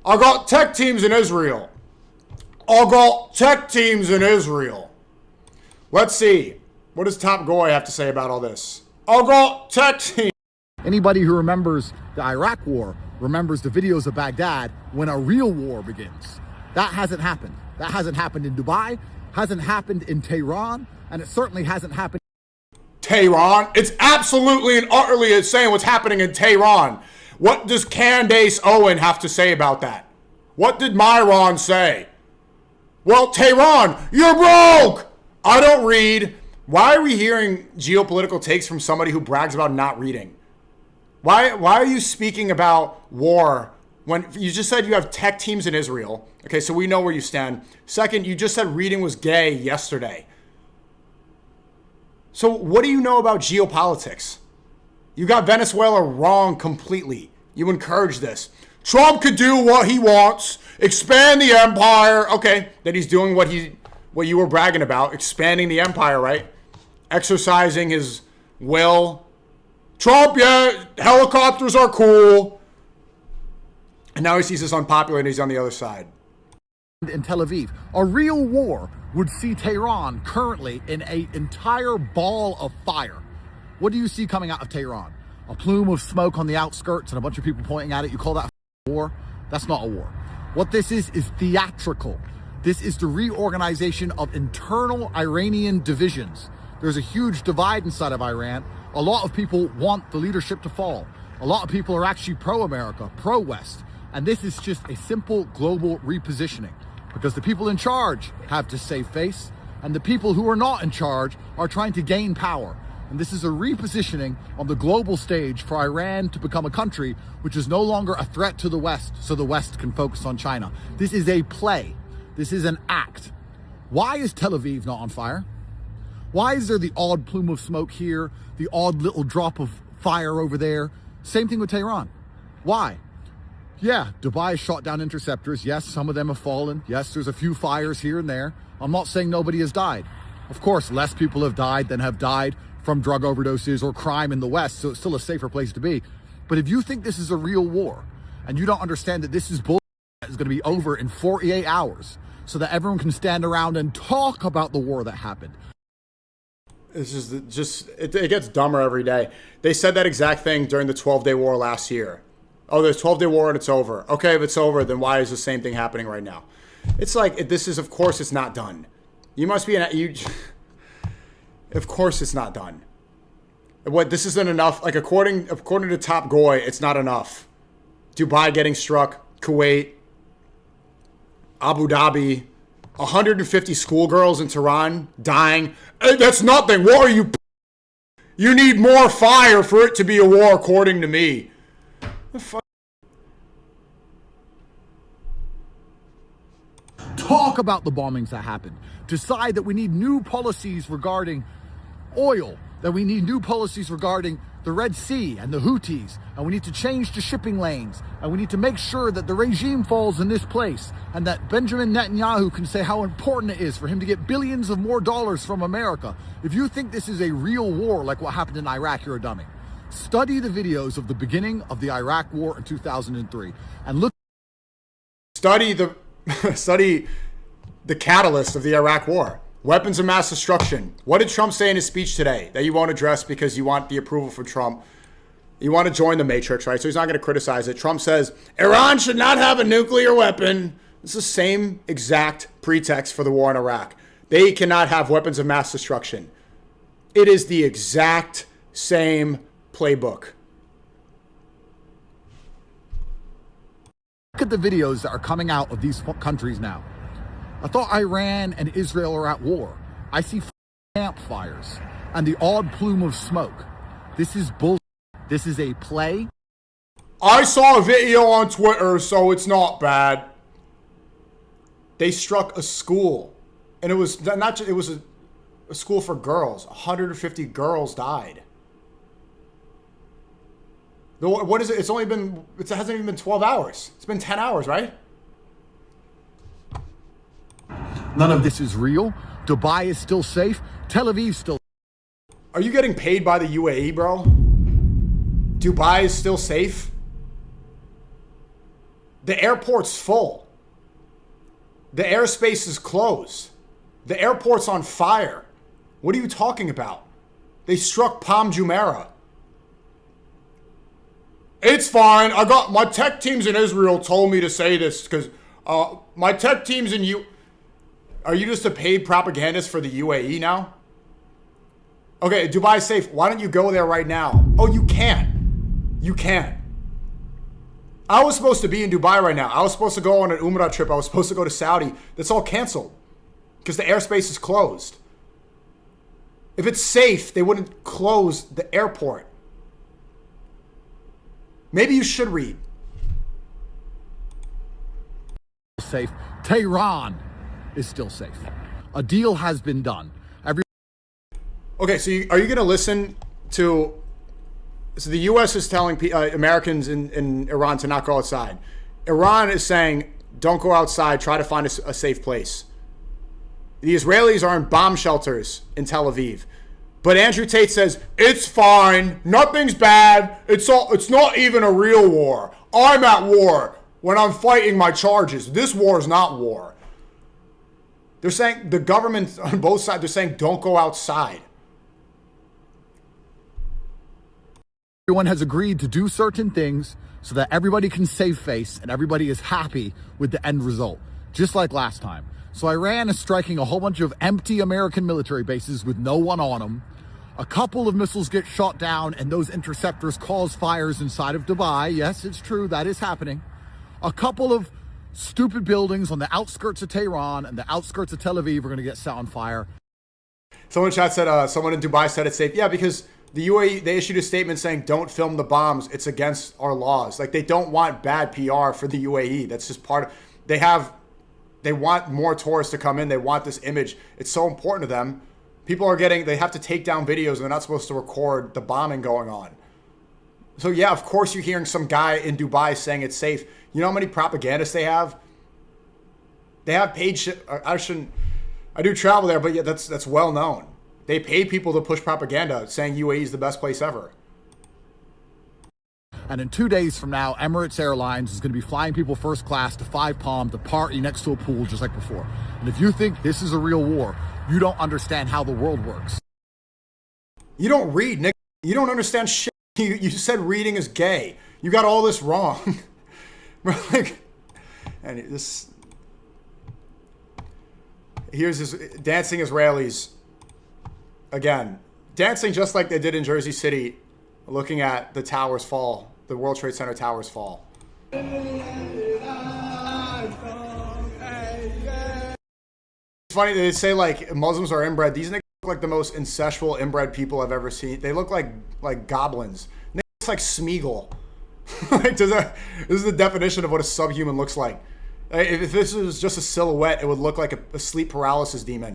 I got tech teams in Israel. I got tech teams in Israel. Let's see. What does Top Goy have to say about all this? I got tech teams. Anybody who remembers the Iraq War remembers the videos of Baghdad when a real war begins. That hasn't happened. That hasn't happened in Dubai, hasn't happened in Tehran, and it certainly hasn't happened. Tehran? It's absolutely and utterly insane what's happening in Tehran. What does Candace Owen have to say about that? What did Myron say? Well, Tehran, you're broke! I don't read. Why are we hearing geopolitical takes from somebody who brags about not reading? Why are you speaking about war when you just said you have tech teams in Israel? Okay, so we know where you stand. Second, you just said reading was gay yesterday. So what do you know about geopolitics? You got Venezuela wrong completely. You encourage this. Trump could do what he wants, expand the empire. Okay, that he's doing what you were bragging about, expanding the empire, right? Exercising his will. Trump, yeah, helicopters are cool. And now he sees this unpopular and he's on the other side. In Tel Aviv, a real war would see Tehran currently in an entire ball of fire. What do you see coming out of Tehran? A plume of smoke on the outskirts and a bunch of people pointing at it. You call that a war? That's not a war. What this is theatrical. This is the reorganization of internal Iranian divisions. There's a huge divide inside of Iran. A lot of people want the leadership to fall. A lot of people are actually pro-America, pro-West. And this is just a simple global repositioning because the people in charge have to save face and the people who are not in charge are trying to gain power. And this is a repositioning on the global stage for Iran to become a country which is no longer a threat to the West so the West can focus on China. This is a play. This is an act. Why is Tel Aviv not on fire? Why is there the odd plume of smoke here, the odd little drop of fire over there? Same thing with Tehran. Why? Yeah, Dubai shot down interceptors. Yes, some of them have fallen. Yes, there's a few fires here and there. I'm not saying nobody has died. Of course, less people have died than have died from drug overdoses or crime in the West, so it's still a safer place to be. But if you think this is a real war and you don't understand that this is bullshit that is going to be over in 48 hours so that everyone can stand around and talk about the war that happened. This is it gets dumber every day. They said that exact thing during the 12-day war last year. Oh, there's 12-day war and it's over. Okay, if it's over, then why is the same thing happening right now? It's like, this is, of course it's not done. You must be of course it's not done. What, this isn't enough? Like, according to Top Goy, it's not enough. Dubai getting struck, Kuwait, Abu Dhabi, 150 schoolgirls in Tehran dying. Hey, that's nothing. What are you? You need more fire for it to be a war, according to me. The fuck? Talk about the bombings that happened. Decide that we need new policies regarding oil, that we need new policies regarding the Red Sea and the Houthis, and we need to change the shipping lanes, and we need to make sure that the regime falls in this place, and that Benjamin Netanyahu can say how important it is for him to get billions of more dollars from America. If you think this is a real war like what happened in Iraq, you're a dummy. Study the videos of the beginning of the Iraq War in 2003 and look. Study the catalyst of the Iraq War. Weapons of mass destruction. What did Trump say in his speech today that you won't address because you want the approval from Trump? You want to join the matrix, right? So he's not going to criticize it. Trump says, Iran should not have a nuclear weapon. It's the same exact pretext for the war in Iraq. They cannot have weapons of mass destruction. It is the exact same playbook. Look at the videos that are coming out of these countries now. I thought Iran and Israel are at war. I see campfires and the odd plume of smoke. This is bullshit. This is a play. I saw a video on Twitter, so it's not bad. They struck a school, and it was not just, it was a school for girls. 150 girls died. What is it? It hasn't even been 12 hours. It's been 10 hours, right? None of this is real. Dubai is still safe. Tel Aviv still. Are you getting paid by the UAE, bro? Dubai is still safe? The airport's full. The airspace is closed. The airport's on fire. What are you talking about? They struck Palm Jumeirah. It's fine. My tech teams in Israel told me to say this because my tech teams in Are you just a paid propagandist for the UAE now? Okay, Dubai's safe. Why don't you go there right now? Oh, you can't. You can't. I was supposed to be in Dubai right now. I was supposed to go on an Umrah trip. I was supposed to go to Saudi. That's all canceled because the airspace is closed. If it's safe, they wouldn't close the airport. Maybe you should read. Safe. Tehran is still safe. A deal has been done. Okay, so are you going to listen to... So the U.S. is telling Americans in Iran to not go outside. Iran is saying, don't go outside, try to find a safe place. The Israelis are in bomb shelters in Tel Aviv. But Andrew Tate says, it's fine, nothing's bad, it's not even a real war. I'm at war when I'm fighting my charges. This war is not war. They're saying, the government on both sides, they're saying, don't go outside. Everyone has agreed to do certain things so that everybody can save face and everybody is happy with the end result, just like last time. So Iran is striking a whole bunch of empty American military bases with no one on them. A couple of missiles get shot down and those interceptors cause fires inside of Dubai. Yes, it's true, that is happening. A couple of stupid buildings on the outskirts of Tehran and the outskirts of Tel Aviv are going to get set on fire. Someone in chat said, someone in Dubai said it's safe. Yeah, because the UAE, they issued a statement saying, don't film the bombs. It's against our laws. Like, they don't want bad PR for the UAE. That's just part of, they want more tourists to come in. They want this image. It's so important to them. People are they have to take down videos and they're not supposed to record the bombing going on. So yeah, of course you're hearing some guy in Dubai saying it's safe. You know how many propagandists they have? They have paid I do travel there, but yeah, that's well known. They pay people to push propaganda saying UAE is the best place ever. And in 2 days from now, Emirates Airlines is going to be flying people first class to Five Palm to party next to a pool just like before. And if you think this is a real war, you don't understand how the world works. You don't read, Nick. You don't understand shit. You said reading is gay. You got all this wrong. And this... Here's this dancing Israelis. Again, dancing just like they did in Jersey City, looking at the towers fall, the World Trade Center towers fall. It's funny, they say like Muslims are inbred. These niggas look like the most incestual inbred people I've ever seen. They look like goblins. Niggas like Smeagol. Like, this is the definition of what a subhuman looks like. If this was just a silhouette, it would look like a sleep paralysis demon.